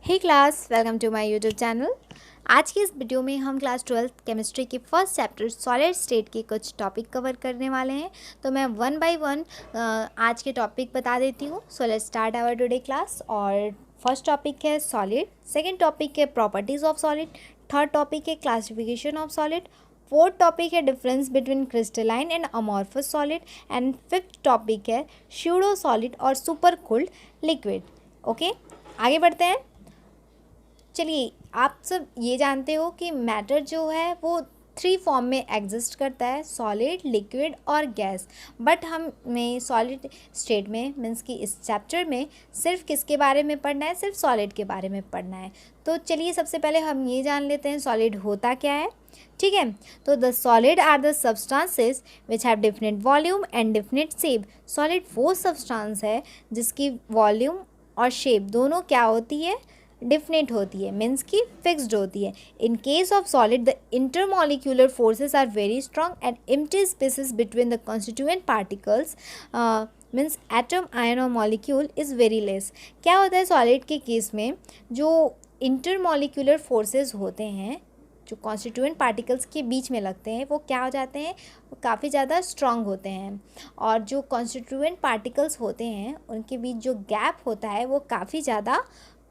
Hey class, welcome to my YouTube channel. आज की इस वीडियो में हम क्लास 12th केमिस्ट्री के फर्स्ट चैप्टर सॉलिड स्टेट के कुछ टॉपिक कवर करने वाले हैं। तो मैं वन बाय वन आज के टॉपिक बता देती हूँ। So let's start our today class. और फर्स्ट टॉपिक है सॉलिड, सेकंड टॉपिक है properties of solid, third topic है classification of solid, fourth topic है difference between crystalline and amorphous solid, and fifth topic है pseudo solid और super cooled liquid. Okay, आगे बढ़ते हैं। चलिए, आप सब ये जानते हो कि मैटर जो है वो थ्री फॉर्म में एग्जिस्ट करता है, सॉलिड, लिक्विड और गैस। बट हमें सॉलिड स्टेट में मीन्स कि इस चैप्टर में सिर्फ किसके बारे में पढ़ना है, सिर्फ सॉलिड के बारे में पढ़ना है। तो चलिए सबसे पहले हम ये जान लेते हैं सॉलिड होता क्या है। ठीक है, तो the solid are the substances which have different volume and different shape. Solid वो सब्सटेंस है जिसकी वॉल्यूम और शेप दोनों क्या होती है, डिफरेंट होती है, मीन्स की फिक्स्ड होती है। In case of solid the intermolecular forces are very strong and empty spaces between the constituent particles means atom, ion और मॉलिक्यूल इज़ वेरी लेस। क्या होता है सॉलिड के केस में, जो इंटरमॉलिक्यूलर फोर्सेस होते हैं जो कॉन्स्टिट्यूएंट पार्टिकल्स के बीच में लगते हैं, वो क्या हो जाते हैं, वो काफ़ी ज़्यादा स्ट्रॉन्ग होते हैं। और जो कॉन्स्टिट्यूएंट पार्टिकल्स होते हैं उनके बीच जो गैप होता है वो काफ़ी ज़्यादा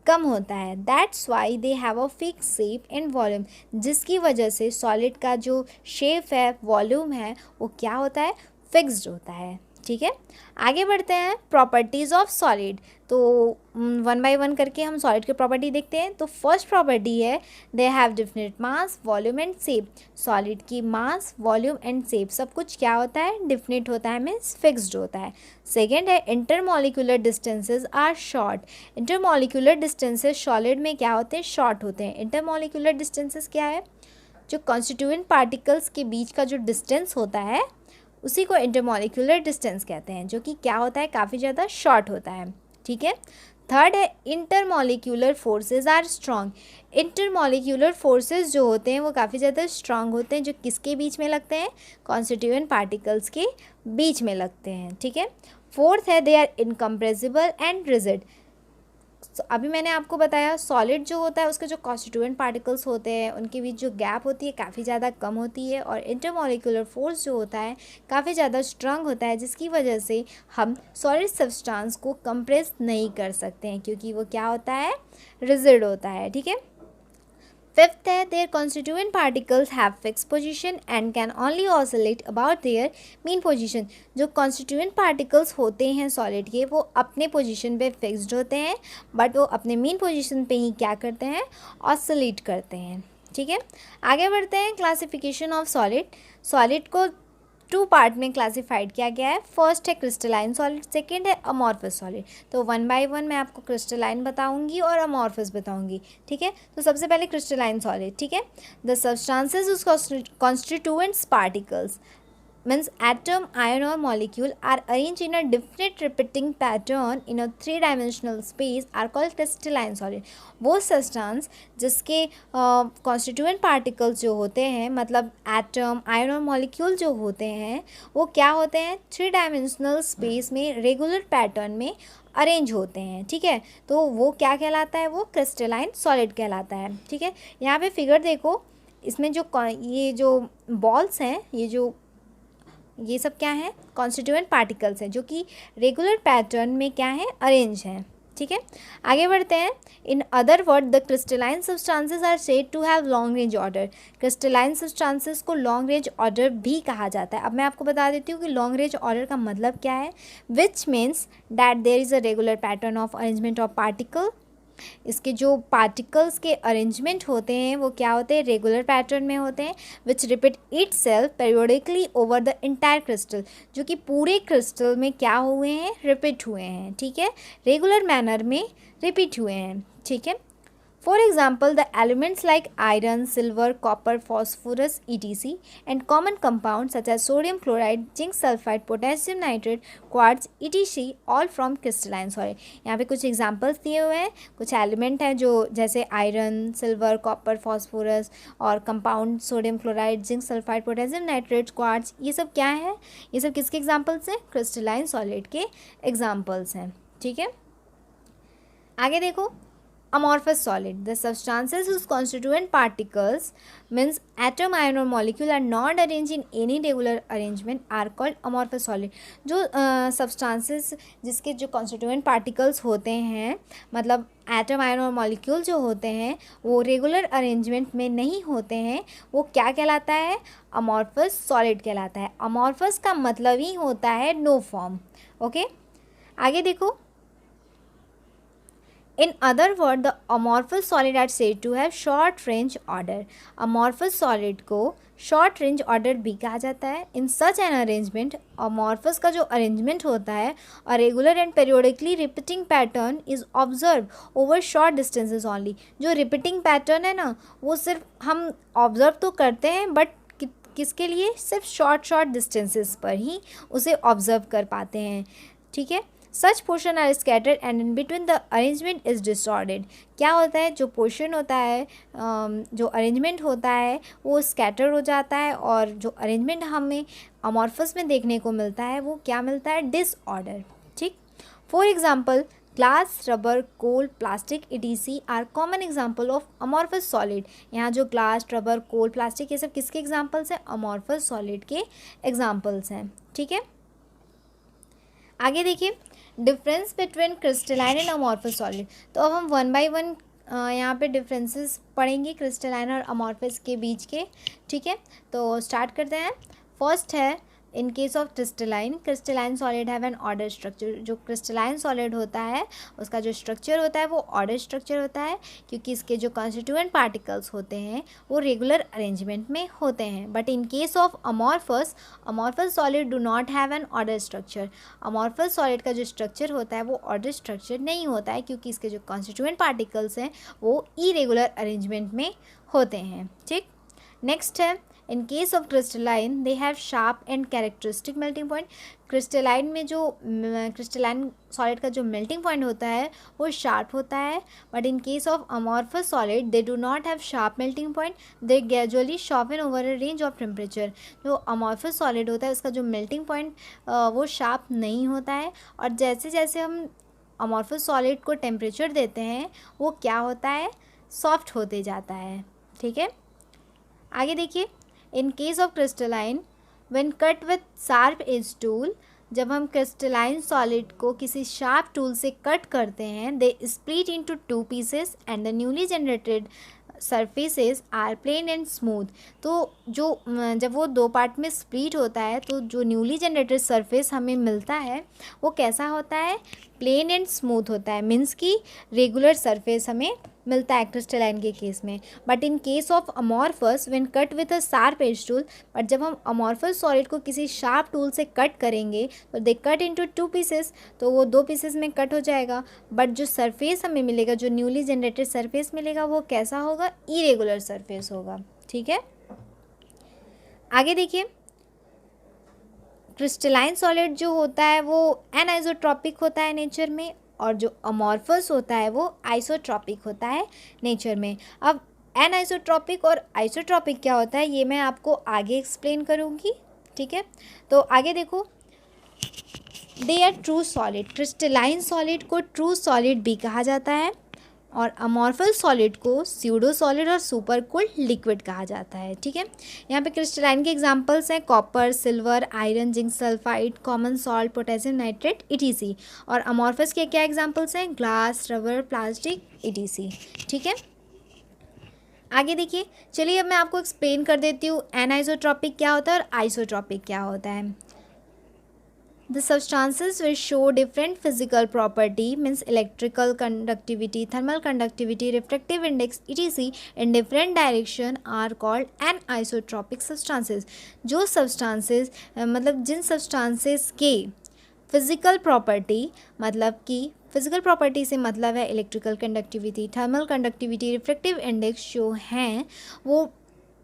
कम होता है। That's why they have a fix shape and volume, जिसकी वजह से सॉलिड का जो शेप है, वॉल्यूम है, वो क्या होता है, फिक्स्ड होता है। ठीक है, आगे बढ़ते हैं प्रॉपर्टीज़ ऑफ सॉलिड। तो वन बाय वन करके हम सॉलिड की प्रॉपर्टी देखते हैं। तो फर्स्ट प्रॉपर्टी है they have different mass, volume and shape. Solid की मास, वॉल्यूम एंड शेप सब कुछ क्या होता है, डिफरेंट होता है, मीन्स फिक्स्ड होता है। सेकेंड है intermolecular distances are short. Intermolecular distances solid में क्या होते हैं, शॉर्ट होते हैं। इंटरमॉलिक्यूलर डिस्टेंसेज क्या है, जो कॉन्स्टिट्यूएंट पार्टिकल्स के बीच का जो डिस्टेंस होता है उसी को इंटरमॉलिक्यूलर डिस्टेंस कहते हैं, जो कि क्या होता है, काफ़ी ज़्यादा शॉर्ट होता है। ठीक है, थर्ड है intermolecular forces are strong. Intermolecular forces जो होते हैं वो काफ़ी ज़्यादा स्ट्रॉन्ग होते हैं, जो किसके बीच में लगते हैं, कॉन्स्टिट्यूएंट पार्टिकल्स के बीच में लगते हैं। ठीक है, फोर्थ है they are incompressible and rigid. अभी मैंने आपको बताया सॉलिड जो होता है उसके जो कॉन्स्टिट्यूएंट पार्टिकल्स होते हैं उनके बीच जो गैप होती है काफ़ी ज़्यादा कम होती है, और इंटरमॉलिक्यूलर फोर्स जो होता है काफ़ी ज़्यादा स्ट्रांग होता है, जिसकी वजह से हम सॉलिड सब्सटेंस को कंप्रेस नहीं कर सकते हैं, क्योंकि वो क्या होता है, रिजिड होता है। ठीक है, फिफ्थ है their constituent particles have fix position and can only oscillate about their mean position. जो कॉन्स्टिट्यूएंट पार्टिकल्स होते हैं सॉलिड के, वो अपने पोजीशन पे फिक्स्ड होते हैं, बट वो अपने मीन पोजीशन पे ही क्या करते हैं, ऑसिलेट करते हैं। ठीक है, आगे बढ़ते हैं क्लासिफिकेशन ऑफ सॉलिड। सॉलिड को टू पार्ट में क्लासिफाइड किया गया है। फर्स्ट है क्रिस्टलाइन सॉलिड, सेकंड है अमॉर्फस सॉलिड। तो वन बाय वन मैं आपको क्रिस्टलाइन बताऊंगी और अमॉर्फस बताऊंगी। ठीक है, तो सबसे पहले क्रिस्टलाइन सॉलिड। ठीक है, the substances constituents particles means atom, ion or molecule are arranged in a different repeating pattern in a three-dimensional space are called crystalline solid। वो सब्सटेंस जिसके कॉन्स्टिट्यूएंट पार्टिकल्स जो होते हैं, मतलब एटम, आयन और molecule जो होते हैं, वो क्या होते हैं, थ्री डायमेंशनल स्पेस में रेगुलर पैटर्न में अरेंज होते हैं। ठीक है, तो वो क्या कहलाता है, वो क्रिस्टलाइन सॉलिड कहलाता है। ठीक है, यहाँ पे फिगर देखो, इसमें जो ये जो बॉल्स हैं, ये सब क्या है, कॉन्स्टिट्यूएंट पार्टिकल्स हैं, जो कि रेगुलर पैटर्न में क्या है, अरेंज हैं। ठीक है, आगे बढ़ते हैं। In other word the crystalline substances are said to have long range order. Crystalline substances को लॉन्ग रेंज ऑर्डर भी कहा जाता है। अब मैं आपको बता देती हूँ कि लॉन्ग रेंज ऑर्डर का मतलब क्या है, which means that there is a regular pattern of arrangement of particle. इसके जो पार्टिकल्स के अरेंजमेंट होते हैं वो क्या होते हैं, रेगुलर पैटर्न में होते हैं, which repeat itself periodically over the entire crystal, जो कि पूरे क्रिस्टल में क्या हुए हैं, रिपीट हुए हैं। ठीक है, रेगुलर मैनर में रिपीट हुए हैं। ठीक है, for example the elements like iron, silver, copper, phosphorus etc and common compounds such as sodium chloride, zinc sulfide, potassium nitrate, quartz etc all from crystalline solid। यहाँ पे कुछ एग्जाम्पल्स दिए हुए हैं, कुछ एलिमेंट हैं जो जैसे आयरन, सिल्वर, कॉपर, फॉस्फोरस और compound sodium chloride, zinc sulphide, potassium nitrate, quartz, ये सब क्या है, ये सब किसके एग्जाम्पल्स हैं, क्रिस्टलाइन सॉलिड के एग्जाम्पल्स हैं। ठीक है, आगे देखो amorphous solid, the substances whose constituent particles means atom, ion or molecule are not arranged in any regular arrangement are called amorphous solid. जो substances जिसके जो constituent particles होते हैं, मतलब एटम, आयन और मॉलिक्यूल जो होते हैं वो रेगुलर अरेंजमेंट में नहीं होते हैं, वो क्या कहलाता है? अमॉर्फस सॉलिड कहलाता है. अमॉर्फस का मतलब ही होता है नो फॉर्म. ओके, आगे देखो. In other words, the amorphous solid are said to have short range order. Amorphous solid को short range order भी कहा जाता है. In such an arrangement, amorphous का जो arrangement होता है, a regular and periodically repeating pattern is observed over short distances only. जो repeating pattern है ना, वो सिर्फ हम observe तो करते हैं, but किसके लिए? सिर्फ short distances पर ही उसे observe कर पाते हैं. ठीक है. Such portion are scattered and in between the arrangement is disordered. क्या होता है? जो पोर्शन होता है, जो अरेंजमेंट होता है वो स्कैटर हो जाता है, और जो अरेंजमेंट हमें अमॉर्फस में देखने को मिलता है वो क्या मिलता है? डिसऑर्डर. ठीक. For example, glass, rubber, coal, plastic etc are common example of amorphous solid. यहाँ जो ग्लास, रबर, कोल, प्लास्टिक ये सब किसके एग्जाम्पल्स हैं? अमॉर्फस सॉलिड के एग्जाम्पल्स हैं. ठीक है. आगे देखिए, difference between crystalline and amorphous solid. तो अब हम वन बाय वन यहाँ पे डिफरेंसेस पढ़ेंगे क्रिस्टलाइन और अमॉर्फस के बीच के. ठीक है, तो स्टार्ट करते हैं. फर्स्ट है, in case of crystalline solid have an order structure. जो क्रिस्टलाइन सॉलिड होता है उसका जो स्ट्रक्चर होता है वो ऑर्डर स्ट्रक्चर होता है, क्योंकि इसके जो कॉन्स्टिट्यूएंट पार्टिकल्स होते हैं वो रेगुलर अरेंजमेंट में होते हैं. But in case of amorphous solid do not have an order structure. Amorphous solid का जो स्ट्रक्चर होता है वो ऑर्डर स्ट्रक्चर नहीं होता है, क्योंकि इसके जो कॉन्स्टिट्यूएंट पार्टिकल्स हैं वो इरेगुलर अरेंजमेंट में होते हैं. ठीक. नेक्स्ट है, in case of crystalline they have sharp and characteristic melting point. Crystalline में जो क्रिस्टलाइन सॉलिड का जो मेल्टिंग पॉइंट होता है वो शार्प होता है. But in case of amorphous solid they do not have sharp melting point, they gradually sharpen over a range of temperature. जो अमॉर्फस सॉलिड होता है उसका जो मेल्टिंग पॉइंट वो शार्प नहीं होता है, और जैसे जैसे हम अमॉर्फस सॉलिड को टेम्परेचर देते हैं वो क्या होता है? सॉफ्ट होते जाता है. ठीक है. आगे देखिए, in case of crystalline when cut with sharp edge tool. जब हम क्रिस्टलाइन सॉलिड को किसी शार्प टूल से कट करते हैं, they split into 2 pieces and the newly generated surfaces are plane and smooth. तो जो जब वो 2 पार्ट में स्प्लिट होता है तो जो न्यूली जनरेटेड सरफेस हमें मिलता है वो कैसा होता है? प्लेन एंड स्मूथ होता है. मीन्स कि रेगुलर सरफेस हमें मिलता है क्रिस्टलाइन के केस में. But in case of amorphous when cut with a sharp edge tool, but जब हम अमॉर्फस सॉलिड को किसी शार्प टूल से कट करेंगे तो दे कट इनटू 2 पीसेस, तो वो 2 पीसेस में कट हो जाएगा. बट जो सरफेस हमें मिलेगा, जो न्यूली जनरेटेड सरफेस मिलेगा वो कैसा होगा? इरेगुलर सरफेस होगा. ठीक है. आगे देखिए, क्रिस्टलाइन सॉलिड जो होता है वो एनआइसोट्रॉपिक होता है नेचर में, और जो अमॉर्फस होता है वो आइसोट्रॉपिक होता है नेचर में. अब एनआइसोट्रॉपिक और आइसोट्रॉपिक क्या होता है ये मैं आपको आगे एक्सप्लेन करूँगी. ठीक है. तो आगे देखो, they are true solid. Crystalline solid को ट्रू सॉलिड भी कहा जाता है, और अमॉर्फस सॉलिड को स्यूडो सॉलिड और सुपर कूल्ड लिक्विड कहा जाता है. ठीक है. यहाँ पे क्रिस्टलाइन के एग्जांपल्स हैं copper, silver, iron, zinc sulphide, common salt, potassium nitrate etc. और अमॉर्फस के क्या एग्जांपल्स हैं? Glass, rubber, plastic etc. ठीक है. आगे देखिए, चलिए अब मैं आपको एक्सप्लेन कर देती हूँ एनाइसोट्रॉपिक क्या होता है और आइसोट्रॉपिक क्या होता है. The substances which show different physical property means electrical conductivity, thermal conductivity, refractive index etc. in different direction are called anisotropic substances. जो substances मतलब जिन substances के फिज़िकल प्रॉपर्टी, मतलब कि फिज़िकल प्रॉपर्टी से मतलब है electrical conductivity, thermal conductivity, refractive index जो हैं वो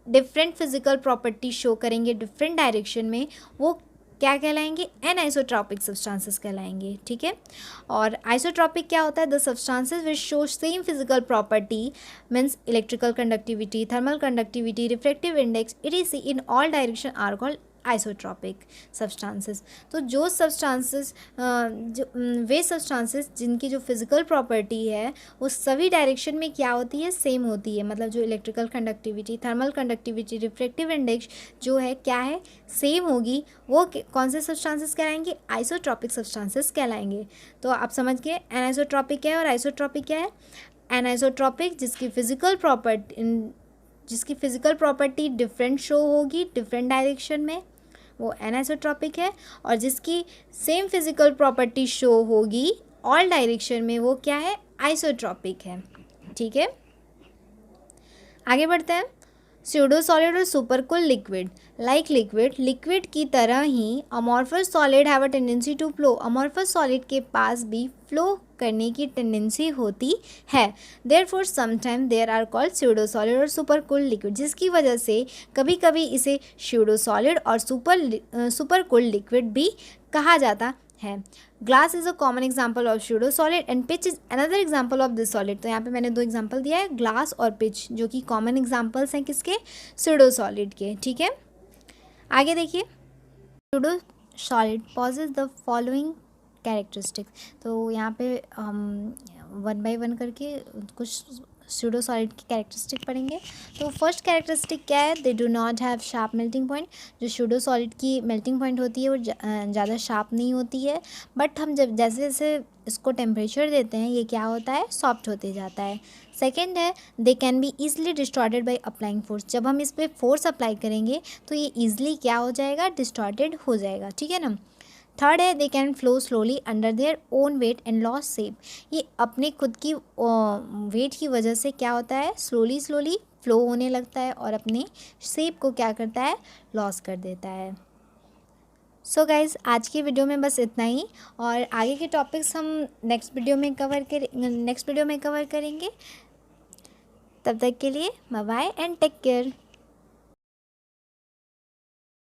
डिफरेंट फिज़िकल प्रॉपर्टी शो करेंगे डिफरेंट डायरेक्शन में, वो क्या कहलाएंगे? एनआइसोट्रॉपिक सब्सटेंसेस कहलाएंगे. ठीक है. और आइसोट्रॉपिक क्या होता है? The substances which show same physical property means electrical conductivity, thermal conductivity, refractive index etc. In all direction are called isotropic substances. तो जो सब्सटेंसेस वे सब्सटेंसेस जिनकी जो फिज़िकल प्रॉपर्टी है वो सभी डायरेक्शन में क्या होती है, सेम होती है। मतलब जो electrical conductivity, thermal conductivity, refractive index जो है क्या है, सेम होगी। वो कौन से सब्सटेंसेस कहलाएंगे, आइसोट्रॉपिक सब्सटेंसेस कहलाएंगे। तो आप समझ गए एनिसोट्रॉपिक क्या है और आइसोट्रॉपिक क्या है। एनिसोट्रॉपिक जिसकी फिजिकल प्रॉपर्टी डिफरेंट शो होगी डिफरेंट डायरेक्शन में, वो एनिसोट्रॉपिक है। और जिसकी सेम फिजिकल प्रॉपर्टी शो होगी ऑल डायरेक्शन में, वो क्या है, आइसोट्रॉपिक है। ठीक है, आगे बढ़ते हैं। स्यूडो सॉलिड और सुपरकूल लिक्विड। लाइक लिक्विड की तरह ही amorphous solid have a tendency to flow. Amorphous solid के पास भी फ्लो करने की टेंडेंसी होती है। Therefore sometime there are called pseudo solid और सुपरकूल लिक्विड, जिसकी वजह से कभी कभी इसे स्यूडो सॉलिड और सुपरकूल लिक्विड भी कहा जाता है। Glass is a common example of pseudo solid and pitch is another example of this solid. तो यहाँ पे मैंने 2 एग्जाम्पल दिया है, ग्लास और पिच, जो कि कॉमन एग्जाम्पल्स हैं किसके, स्यूडो सॉलिड के। ठीक है, आगे देखिए। Pseudo solid possesses the following characteristics. तो यहाँ पे हम 1 बाय 1 करके कुछ स्यूडो सॉलिड की कैरेक्टरिस्टिक पढ़ेंगे। तो फर्स्ट कैरेक्टरिस्टिक क्या है, दे do not have sharp melting point. जो स्यूडो सॉलिड की मेल्टिंग पॉइंट होती है वो ज़्यादा शार्प नहीं होती है, बट हम जब जैसे जैसे इसको टेम्परेचर देते हैं ये क्या होता है, सॉफ्ट होते जाता है। सेकेंड है, they can be easily distorted by applying force. जब हम इस पर फोर्स अप्लाई करेंगे तो ये ईजिली क्या हो जाएगा, डिस्टॉर्टेड हो जाएगा। ठीक है ना। थर्ड है, they can flow slowly under their own wait and loss shape. ये अपने खुद की वेट की वजह से क्या होता है, स्लोली फ्लो होने लगता है और अपने शेप को क्या करता है, लॉस कर देता है। सो गाइज़, आज की वीडियो में बस इतना ही, और आगे के टॉपिक्स हम नेक्स्ट वीडियो में कवर करेंगे। तब तक के लिए bye bye and take care.